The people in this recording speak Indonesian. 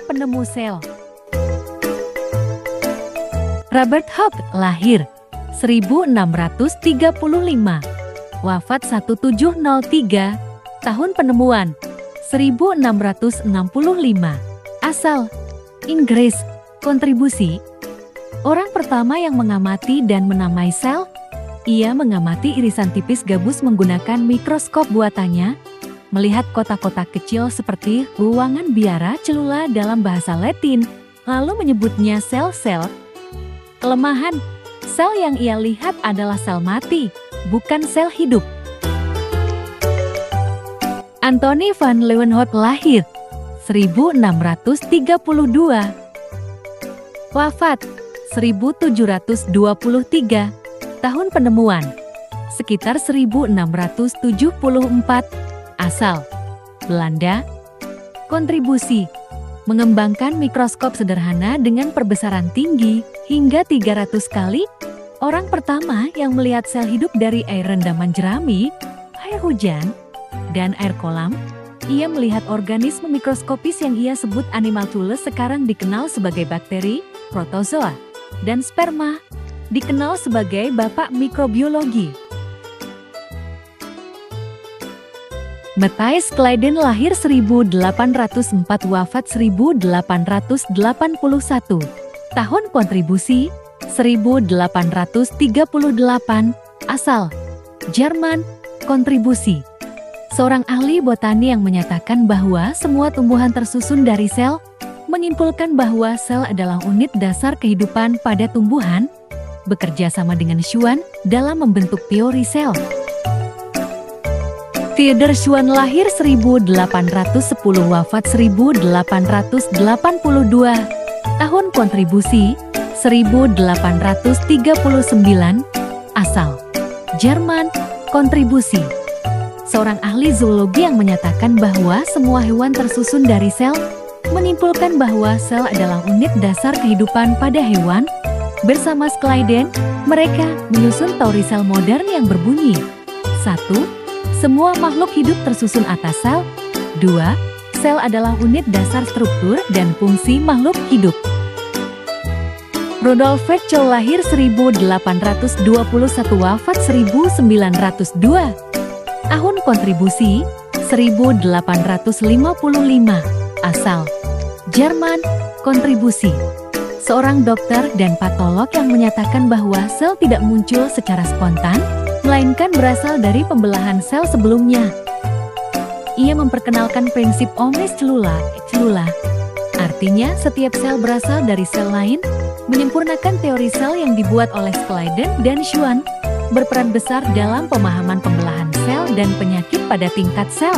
penemu sel. Robert Hooke lahir 1635, wafat 1703, tahun penemuan 1665, asal Inggris. Kontribusi: orang pertama yang mengamati dan menamai sel. Ia mengamati irisan tipis gabus menggunakan mikroskop buatannya, melihat kotak-kotak kecil seperti ruangan biara celula dalam bahasa Latin, lalu menyebutnya sel-sel. Kelemahan: sel yang ia lihat adalah sel mati, bukan sel hidup. Anthony van Leeuwenhoek lahir 1632, wafat 1723, tahun penemuan sekitar 1674, asal Belanda. Kontribusi: mengembangkan mikroskop sederhana dengan perbesaran tinggi hingga 300 kali. Orang pertama yang melihat sel hidup dari air rendaman jerami, air hujan, dan air kolam. Ia melihat organisme mikroskopis yang ia sebut animalcules, sekarang dikenal sebagai bakteri, protozoa, dan sperma, dikenal sebagai bapak mikrobiologi. Matthias Claiden lahir 1804, wafat 1881. Tahun kontribusi 1838, asal Jerman. Kontribusi: seorang ahli botani yang menyatakan bahwa semua tumbuhan tersusun dari sel, menyimpulkan bahwa sel adalah unit dasar kehidupan pada tumbuhan, bekerja sama dengan Schwann dalam membentuk teori sel. Theodor Schwann lahir 1810, wafat 1882. Tahun kontribusi 1839, asal Jerman. Kontribusi: seorang ahli zoologi yang menyatakan bahwa semua hewan tersusun dari sel, menyimpulkan bahwa sel adalah unit dasar kehidupan pada hewan. Bersama Claiden, mereka menyusun teori sel modern yang berbunyi: 1. Semua makhluk hidup tersusun atas sel. 2. Sel adalah unit dasar struktur dan fungsi makhluk hidup. Rudolf Virchow lahir 1821, wafat 1902. Tahun kontribusi 1855, asal Jerman. Kontribusi: seorang dokter dan patolog yang menyatakan bahwa sel tidak muncul secara spontan, melainkan berasal dari pembelahan sel sebelumnya. Ia memperkenalkan prinsip omnis cellula, artinya setiap sel berasal dari sel lain, menyempurnakan teori sel yang dibuat oleh Claiden dan Schwann, berperan besar dalam pemahaman pembelahan sel dan penyakit pada tingkat sel.